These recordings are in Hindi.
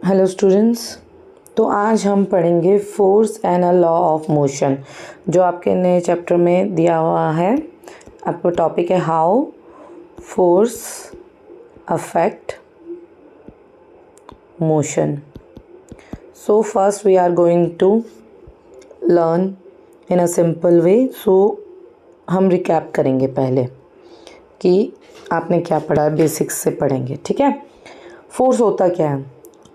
Hello students. तो आज हम पढ़ेंगे force and a law of motion, जो आपके नए चैप्टर में दिया हुआ है। आपका टॉपिक है how force affect motion. So first we are going to learn in a simple way. So हम रिकैप करेंगे पहले कि आपने क्या पढ़ा है, बेसिक्स से पढ़ेंगे। ठीक है। फोर्स होता क्या है?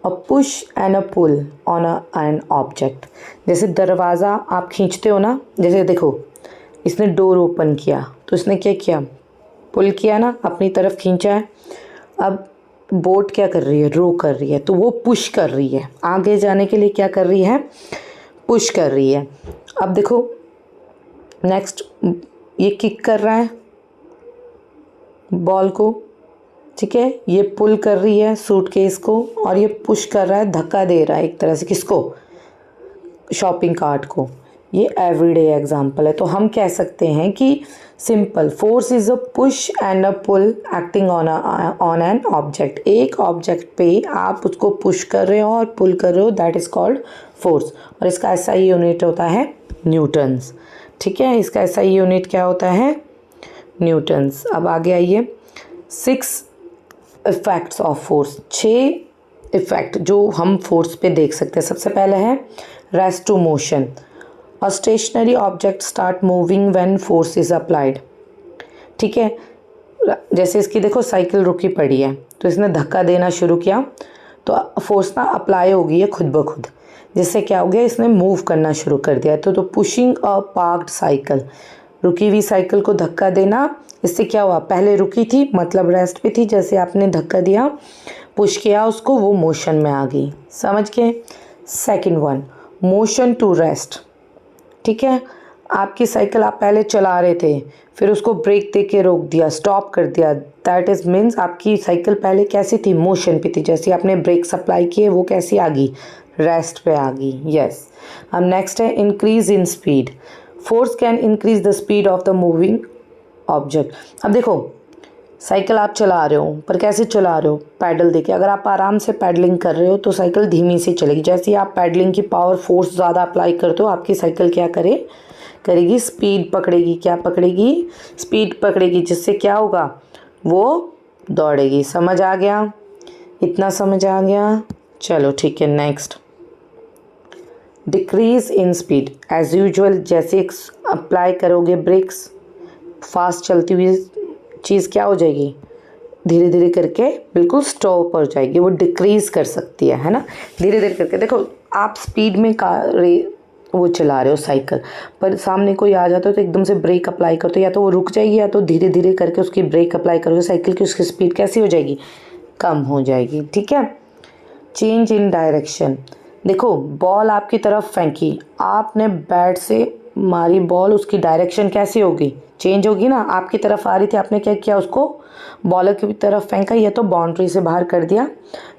A push and a pull on an object. जैसे दरवाज़ा आप खींचते हो ना, जैसे देखो इसने डोर ओपन किया तो इसने क्या किया, पुल किया ना, अपनी तरफ खींचा है। अब बोट क्या कर रही है, रो कर रही है, तो वो पुश कर रही है आगे जाने के लिए। क्या कर रही है? पुश कर रही है। अब देखो नेक्स्ट, ये किक कर रहा है बॉल को, ठीक है। ये पुल कर रही है सूटकेस को, और ये पुश कर रहा है, धक्का दे रहा है एक तरह से, किसको? शॉपिंग कार्ट को। ये एवरीडे एग्जांपल है। तो हम कह सकते हैं कि simple force is a push and a pull acting on an object. एक ऑब्जेक्ट पे आप उसको पुश कर रहे हो और पुल कर रहे हो, दैट इज कॉल्ड फोर्स। और इसका एसआई यूनिट होता है न्यूटन्स। ठीक है, इसका एसआई यूनिट क्या होता है? न्यूटन्स। अब आगे आइए, 6 इफेक्ट्स ऑफ फोर्स। 6 इफेक्ट जो हम फोर्स पे देख सकते हैं। सबसे पहले है rest to motion. A stationary object start moving when force is applied. ठीक है, जैसे इसकी देखो साइकिल रुकी पड़ी है, तो इसने धक्का देना शुरू किया तो फोर्स ना अप्लाई हो गई है खुद ब खुद, जिससे क्या हो गया, इसने मूव करना शुरू कर दिया। तो पुशिंग अ पार्क्ड साइकिल, रुकी हुई साइकिल को धक्का देना, इससे क्या हुआ, पहले रुकी थी मतलब रेस्ट पे थी, जैसे आपने धक्का दिया, पुश किया उसको, वो मोशन में आ गई। समझ गए? Second one, motion to rest. ठीक है, आपकी साइकिल आप पहले चला रहे थे, फिर उसको ब्रेक दे के रोक दिया, स्टॉप कर दिया, दैट इज मीन्स आपकी साइकिल पहले कैसी थी, मोशन पे थी। जैसे आपने ब्रेक सप्लाई किए, वो कैसी आ गई, रेस्ट पे आ गई। यस। अब नेक्स्ट है increase in speed. Force can increase the speed of the moving object. अब देखो साइकिल आप चला रहे हो, पर कैसे चला रहे हो, पैडल देके। अगर आप आराम से पैडलिंग कर रहे हो तो साइकिल धीमी से चलेगी। जैसे ही आप पैडलिंग की पावर फोर्स ज़्यादा अप्लाई करते हो, आपकी साइकिल क्या करेगी, स्पीड पकड़ेगी। क्या पकड़ेगी? स्पीड पकड़ेगी, जिससे क्या होगा, वो दौड़ेगी। समझ आ गया? इतना समझ आ गया? चलो ठीक है। Next, decrease in speed as usual. जैसे अप्लाई करोगे ब्रेक्स, फास्ट चलती हुई चीज़ क्या हो जाएगी, धीरे धीरे करके बिल्कुल स्टॉप हो जाएगी। वो डिक्रीज कर सकती है ना, धीरे धीरे करके। देखो आप स्पीड में वो चला रहे हो साइकिल, पर सामने कोई आ जाता है तो एकदम से ब्रेक अप्लाई करते हो, या तो वो रुक जाएगी या तो धीरे धीरे करके उसकी ब्रेक अप्लाई करोगे, साइकिल की उसकी स्पीड कैसी हो जाएगी, कम हो जाएगी। ठीक है। Change in direction. देखो बॉल आपकी तरफ फेंकी, आपने बैट से मारी बॉल, उसकी डायरेक्शन कैसी होगी, चेंज होगी ना। आपकी तरफ आ रही थी, आपने क्या किया, उसको बॉलर की तरफ फेंका, या तो बाउंड्री से बाहर कर दिया,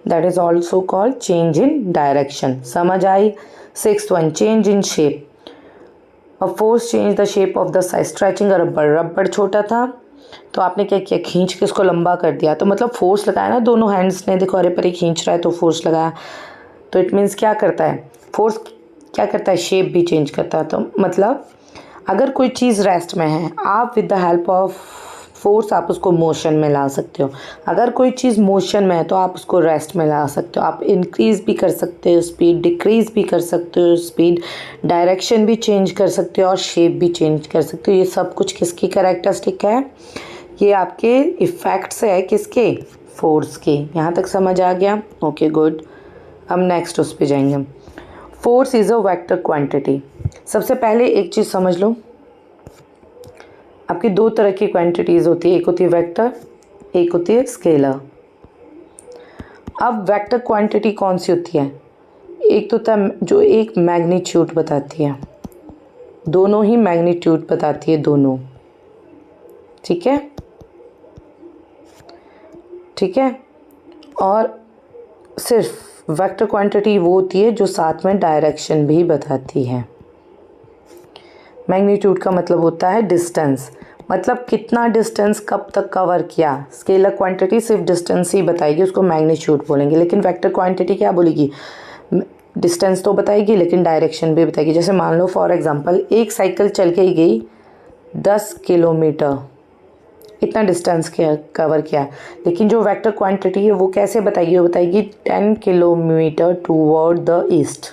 that is also called change in direction. समझ आई? 6th one, change in shape. A force change the shape of the size. Stretching रबड़ छोटा था तो आपने क्या किया, खींच के उसको लंबा कर दिया, तो मतलब फोर्स लगाया ना दोनों हैंड्स ने। देखो अरे परे खींच रहा है तो फोर्स लगाया, तो इट मीन्स क्या करता है, फोर्स क्या करता है, शेप भी चेंज करता है। तो मतलब अगर कोई चीज़ रेस्ट में है, आप with the help of force आप उसको मोशन में ला सकते हो। अगर कोई चीज़ मोशन में है तो आप उसको रेस्ट में ला सकते हो। आप इंक्रीज़ भी कर सकते हो स्पीड, डिक्रीज़ भी कर सकते हो स्पीड, डायरेक्शन भी चेंज कर सकते हो और शेप भी चेंज कर सकते हो। ये सब कुछ किसकी कैरेक्टरिस्टिक है? ये आपके इफ़ेक्ट्स है, किसके? फोर्स के। यहाँ तक समझ आ गया? Okay good. अब नेक्स्ट उस पर जाएंगे हम। Force is a vector quantity. सबसे पहले एक चीज़ समझ लो, आपकी 2 तरह की क्वांटिटीज़ होती है, एक होती है वेक्टर, एक होती है स्केलर। अब वेक्टर क्वांटिटी कौन सी होती है? एक तो होता है जो एक मैग्नीट्यूड बताती है, दोनों ही मैग्नीट्यूड बताती है, दोनों। ठीक है, ठीक है। और सिर्फ वेक्टर क्वांटिटी वो होती है जो साथ में डायरेक्शन भी बताती है। मैग्नीट्यूड का मतलब होता है डिस्टेंस, मतलब कितना डिस्टेंस कब तक कवर किया। स्केलर क्वांटिटी सिर्फ डिस्टेंस ही बताएगी, उसको मैग्नीट्यूड बोलेंगे। लेकिन वेक्टर क्वांटिटी क्या बोलेगी, डिस्टेंस तो बताएगी लेकिन डायरेक्शन भी बताएगी। जैसे मान लो फॉर एग्जांपल एक साइकिल चल के ही गई 10 किलोमीटर, इतना डिस्टेंस कवर किया, लेकिन जो वेक्टर क्वांटिटी है वो कैसे बताएगी, वो बताएगी 10 किलोमीटर टूवर्ड द ईस्ट।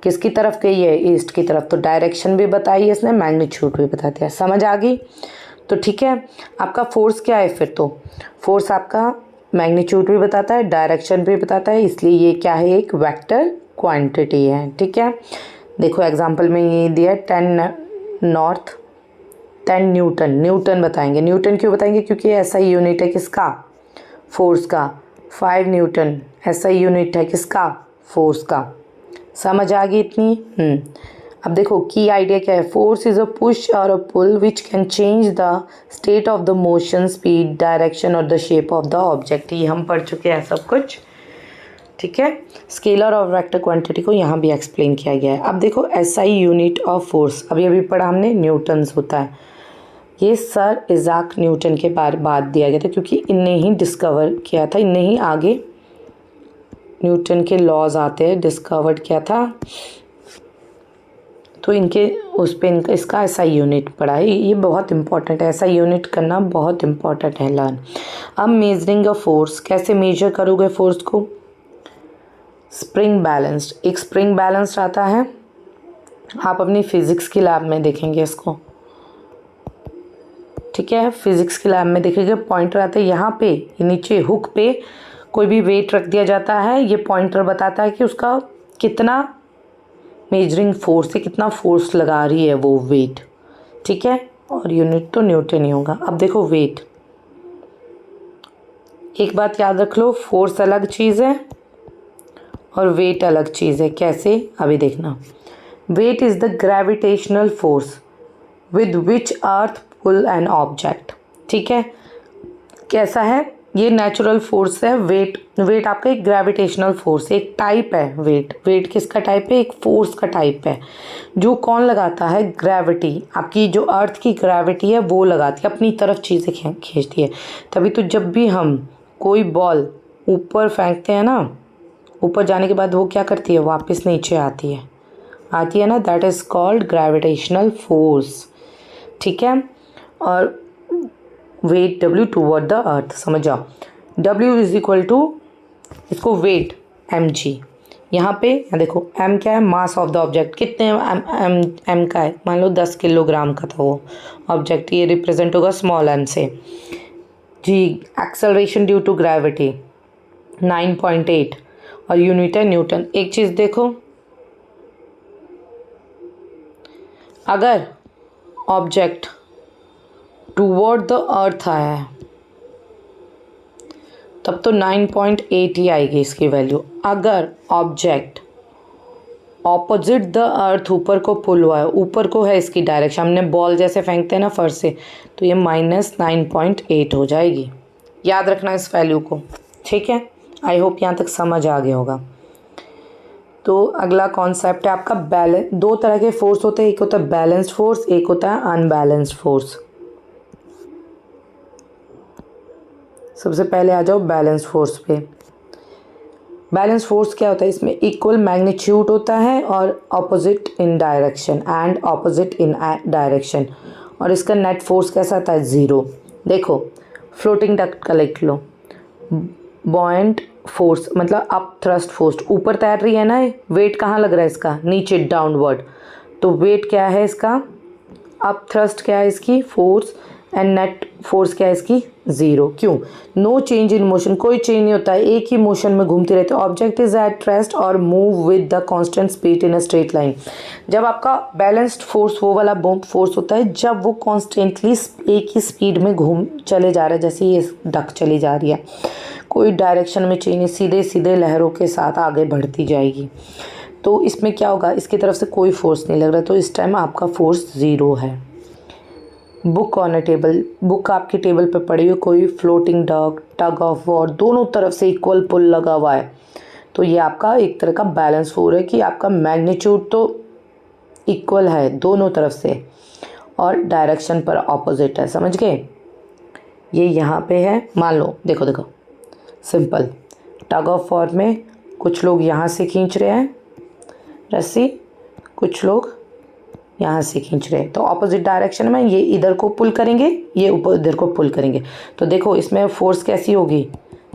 किसकी तरफ गई है, ईस्ट की तरफ। तो डायरेक्शन भी बताई है इसने, मैग्नीट्यूड भी बता दिया। समझ आ गई। तो ठीक है, आपका फोर्स क्या है फिर, तो फोर्स आपका मैग्नीट्यूड भी बताता है, डायरेक्शन भी बताता है, इसलिए ये क्या है, एक वेक्टर क्वांटिटी है। ठीक है, देखो एग्जांपल में ये दिया 10 नॉर्थ 10 न्यूटन। न्यूटन बताएंगे, न्यूटन क्यों बताएंगे, क्योंकि ऐसा ही यूनिट है किसका, फोर्स का। 5 न्यूटन ऐसा ही यूनिट है किसका, फोर्स का। समझ आ गई इतनी। अब देखो की आइडिया क्या है, फोर्स इज अ पुश और a pull which can change the state of the motion, speed, direction और the shape of the object. ये हम पढ़ चुके हैं सब कुछ। ठीक है, स्केलर और वेक्टर क्वांटिटी को यहाँ भी एक्सप्लेन किया गया है। अब देखो एसआई यूनिट ऑफ फोर्स, अभी पढ़ा हमने, न्यूटन्स होता है। ये सर इज़ाक न्यूटन के बाद दिया गया था, क्योंकि इनने ही डिस्कवर किया था, इनने ही आगे न्यूटन के लॉज आते हैं डिस्कवर्ड किया था, तो इनके उस पर इनका इसका ऐसा यूनिट पड़ा है। ये बहुत इंपॉर्टेंट है, ऐसा यूनिट करना बहुत इंपॉर्टेंट है लर्न। अब मेजरिंग अ फोर्स, कैसे मेजर करोगे फोर्स को, स्प्रिंग बैलेंस्ड। एक स्प्रिंग बैलेंस्ड आता है, आप अपनी फिजिक्स की लैब में देखेंगे इसको। ठीक है, फिजिक्स की लैब में देखेंगे, पॉइंटर आता है यहाँ पे, नीचे हुक पे कोई भी वेट रख दिया जाता है, ये पॉइंटर बताता है कि उसका कितना मेजरिंग फोर्स है, कितना फोर्स लगा रही है वो वेट। ठीक है, और यूनिट तो न्यूटन ही होगा। अब देखो वेट, एक बात याद रख लो, फोर्स अलग चीज़ है और वेट अलग चीज़ है। कैसे, अभी देखना। Weight is the gravitational force with which earth pull an object. ठीक है, कैसा है, ये नेचुरल फोर्स है। वेट आपका एक ग्रेविटेशनल फोर्स, एक टाइप है वेट किसका टाइप है, एक फोर्स का टाइप है, जो कौन लगाता है, ग्रेविटी। आपकी जो अर्थ की ग्रेविटी है वो लगाती है, अपनी तरफ चीज़ें खींचती है। तभी तो जब भी हम कोई बॉल ऊपर फेंकते हैं ना, ऊपर जाने के बाद वो क्या करती है, वापस नीचे आती है ना, that is called gravitational force. ठीक है, और weight W toward the earth, समझ जाओ। W इज इक्वल टू, इसको वेट mg, यहाँ पे देखो m क्या है, मास ऑफ द ऑब्जेक्ट, कितने m का है, मान लो 10 किलोग्राम का था वो ऑब्जेक्ट, ये रिप्रेजेंट होगा स्मॉल m से। g acceleration due to gravity 9.8 और यूनिट है न्यूटन। एक चीज़ देखो, अगर ऑब्जेक्ट टूवर्ड द अर्थ आया है तब तो 9.8 ही आएगी इसकी वैल्यू। अगर ऑब्जेक्ट ऑपोजिट द अर्थ ऊपर को पुल हुआ है, ऊपर को है इसकी डायरेक्शन, हमने बॉल जैसे फेंकते हैं ना फर्श से, तो ये -9.8 हो जाएगी। याद रखना इस वैल्यू को। ठीक है, आई होप यहाँ तक समझ आ गया होगा। तो अगला कॉन्सेप्ट है आपका बैलेंस। दो तरह के फोर्स होते हैं, एक होता है बैलेंस्ड फोर्स, एक होता है अनबैलेंस्ड फोर्स। सबसे पहले आ जाओ बैलेंस फोर्स पे। बैलेंस फोर्स क्या होता है, इसमें इक्वल मैग्नीट्यूड होता है और opposite in direction and opposite in direction, और इसका नेट फोर्स कैसा आता है, 0। देखो फ्लोटिंग डक्ट का लिख लो, बॉयंट फोर्स मतलब अप थ्रस्ट फोर्स, ऊपर तैर रही है ना, वेट कहाँ लग रहा है इसका, नीचे डाउनवर्ड, तो वेट क्या है इसका, अप थ्रस्ट क्या है इसकी, फोर्स, एंड नेट फोर्स क्या है इसकी, 0। क्यों, नो चेंज इन मोशन, कोई चेंज नहीं होता है, एक ही मोशन में घूमती रहती है। ऑब्जेक्ट इज एट रेस्ट और move with the constant speed in a straight line. जब आपका बैलेंस्ड फोर्स वो वाला फोर्स होता है जब वो कॉन्स्टेंटली एक ही स्पीड में घूम चले जा रहा है, जैसे ये डक चली जा रही है, कोई डायरेक्शन में चेंज, सीधे सीधे लहरों के साथ आगे बढ़ती जाएगी। तो इसमें क्या होगा, इसकी तरफ से कोई फोर्स नहीं लग रहा, तो इस टाइम आपका फोर्स 0 है। Book on a table, book आपकी टेबल पे पड़ी हुई, कोई floating duck, tug of war, दोनों तरफ से इक्वल पुल लगा हुआ है, तो ये आपका एक तरह का बैलेंस फोर्स है कि आपका मैग्नीट्यूड तो इक्वल है दोनों तरफ से, और डायरेक्शन पर ऑपोजिट है, समझ गए। ये यहाँ पे है, मान लो देखो देखो सिंपल, टग ऑफ वॉर में कुछ लोग यहाँ से खींच रहे हैं रस्सी, कुछ लोग यहाँ से खींच रहे हैं, तो ऑपोजिट डायरेक्शन में ये इधर को पुल करेंगे, ये ऊपर इधर को पुल करेंगे। तो देखो इसमें फोर्स कैसी होगी,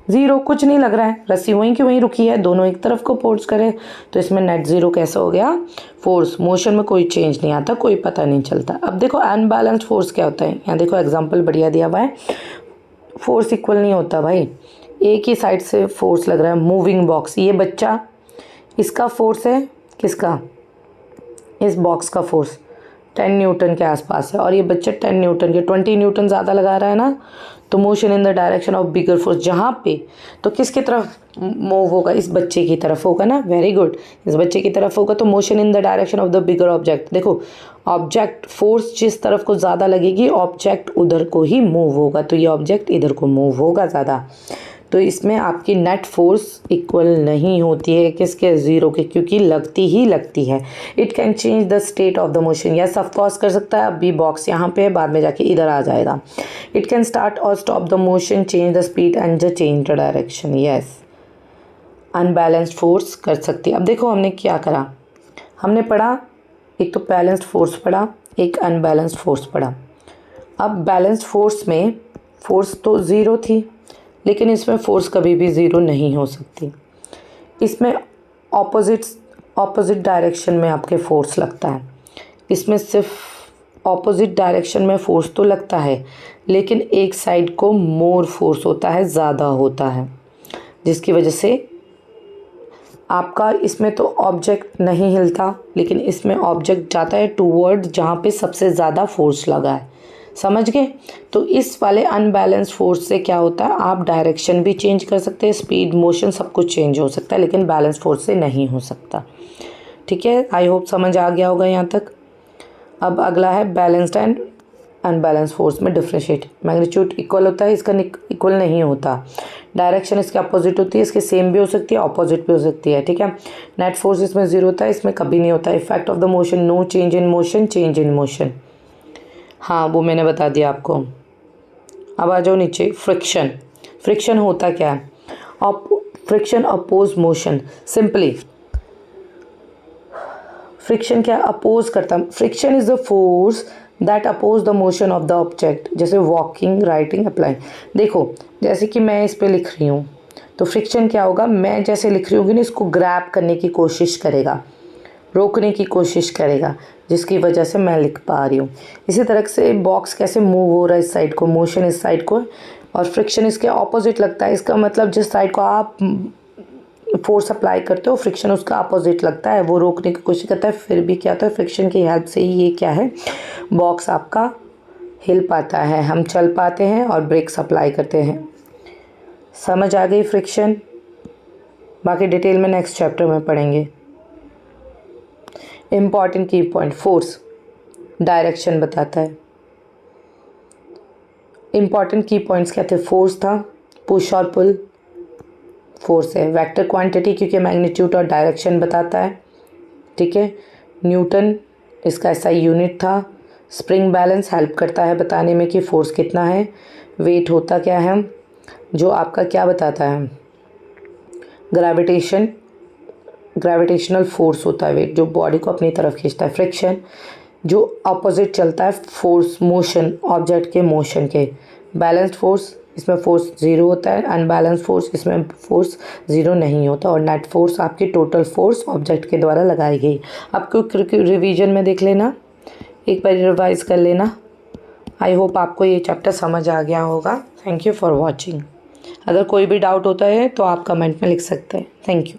ज़ीरो, कुछ नहीं लग रहा है, रस्सी वहीं की वहीं रुकी है, दोनों एक तरफ को फोर्स करे, तो इसमें नेट ज़ीरो कैसा हो गया, फोर्स। मोशन में कोई चेंज नहीं आता, कोई पता नहीं चलता। अब देखो अनबैलेंस्ड फोर्स क्या होता है, यहाँ देखो एग्जाम्पल बढ़िया दिया हुआ है। फोर्स इक्वल नहीं होता भाई, एक ही साइड से फोर्स लग रहा है। मूविंग बॉक्स, ये बच्चा, इसका फोर्स है, किसका, इस बॉक्स का फोर्स 10 न्यूटन के आसपास है, और ये बच्चा 10 न्यूटन के 20 न्यूटन ज़्यादा लगा रहा है ना, तो motion in the direction of bigger force, जहाँ पे तो किसकी तरफ मूव होगा, इस बच्चे की तरफ होगा ना, वेरी गुड, इस बच्चे की तरफ होगा, तो motion in the direction of the bigger object. देखो ऑब्जेक्ट फोर्स जिस तरफ को ज़्यादा लगेगी, ऑब्जेक्ट उधर को ही मूव होगा, तो ये ऑब्जेक्ट इधर को मूव होगा ज़्यादा। तो इसमें आपकी नेट फोर्स इक्वल नहीं होती है, किसके, ज़ीरो के, क्योंकि लगती ही लगती है। It can change the state of the motion, yes of course कर सकता है। अभी बॉक्स यहाँ पे है, बाद में जाके इधर आ जाएगा। इट कैन स्टार्ट और stop the motion, change the speed and the change the direction, yes. Unbalanced force कर सकती है। अब देखो हमने क्या करा, हमने पढ़ा एक तो बैलेंस्ड फोर्स पढ़ा, एक अनबैलेंस्ड फोर्स पढ़ा। अब बैलेंस्ड फोर्स में फोर्स तो ज़ीरो थी, लेकिन इसमें फ़ोर्स कभी भी ज़ीरो नहीं हो सकती। इसमें ऑपोजिट डायरेक्शन में आपके फ़ोर्स लगता है, इसमें सिर्फ ऑपोजिट डायरेक्शन में फ़ोर्स तो लगता है, लेकिन एक साइड को मोर फोर्स होता है, ज़्यादा होता है, जिसकी वजह से आपका, इसमें तो ऑब्जेक्ट नहीं हिलता, लेकिन इसमें ऑब्जेक्ट जाता है टूवर्ड जहाँ पे सबसे ज़्यादा फोर्स लगा है, समझ गए। तो इस वाले अनबैलेंस फोर्स से क्या होता है, आप डायरेक्शन भी चेंज कर सकते हैं, स्पीड, मोशन सब कुछ चेंज हो सकता है, लेकिन बैलेंस फोर्स से नहीं हो सकता। ठीक है, आई होप समझ आ गया होगा यहाँ तक। अब अगला है बैलेंस्ड एंड अनबैलेंस फोर्स में डिफ्रेंशिएट। मैग्नीट्यूड इक्वल होता है, इसका इक्वल नहीं होता। डायरेक्शन इसके अपोजिट होती है, इसके सेम भी हो सकती है, अपोजिट भी हो सकती है। ठीक है, नेट फोर्स इसमें ज़ीरो होता है, इसमें कभी नहीं होता। Effect of the motion, no change in motion, change in motion, हाँ वो मैंने बता दिया आपको। अब आ जाओ नीचे, फ्रिक्शन। फ्रिक्शन होता क्या है, friction oppose motion. Simply friction क्या अपोज करता है, friction is the force that oppose the motion of the object, जैसे वॉकिंग, राइटिंग, अप्लाइंग। देखो जैसे कि मैं इस पर लिख रही हूँ, तो फ्रिक्शन क्या होगा, मैं जैसे लिख रही हूँ ना, इसको ग्रैब करने की कोशिश करेगा, रोकने की कोशिश करेगा, जिसकी वजह से मैं लिख पा रही हूँ। इसी तरह से बॉक्स कैसे मूव हो रहा है, इस साइड को मोशन, इस साइड को, और फ्रिक्शन इसके ऑपोजिट लगता है। इसका मतलब जिस साइड को आप फोर्स अप्लाई करते हो, फ्रिक्शन उसका अपोजिट लगता है, वो रोकने की कोशिश करता है, फिर भी क्या होता है, फ्रिक्शन की हेल्प से ही ये क्या है, बॉक्स आपका हिल पाता है, हम चल पाते हैं और ब्रेक्स अप्लाई करते हैं। समझ आ गई फ्रिक्शन, बाकी डिटेल में नेक्स्ट चैप्टर में पढ़ेंगे। इम्पॉर्टेंट की पॉइंट, फोर्स डायरेक्शन बताता है। इम्पॉर्टेंट की पॉइंट्स क्या थे, फोर्स था, पुश और पुल फोर्स है, वेक्टर क्वांटिटी क्योंकि मैग्नीट्यूड और डायरेक्शन बताता है। ठीक है, न्यूटन इसका एसआई यूनिट था। स्प्रिंग बैलेंस हेल्प करता है बताने में कि फोर्स कितना है। वेट होता क्या है, जो आपका क्या बताता है, ग्रेविटेशनल फोर्स होता है वेट, जो बॉडी को अपनी तरफ खींचता है। फ्रिक्शन जो अपोजिट चलता है फोर्स, मोशन, ऑब्जेक्ट के मोशन के। बैलेंस्ड फोर्स, इसमें फोर्स ज़ीरो होता है। अनबैलेंस्ड फोर्स, इसमें फोर्स ज़ीरो नहीं होता। और नेट फोर्स आपकी टोटल फोर्स ऑब्जेक्ट के द्वारा लगाई गई। आपको रिवीजन में देख लेना, एक बार रिवाइज कर लेना। आई होप आपको ये चैप्टर समझ आ गया होगा। Thank you for watching. अगर कोई भी डाउट होता है तो आप कमेंट में लिख सकते हैं। Thank you.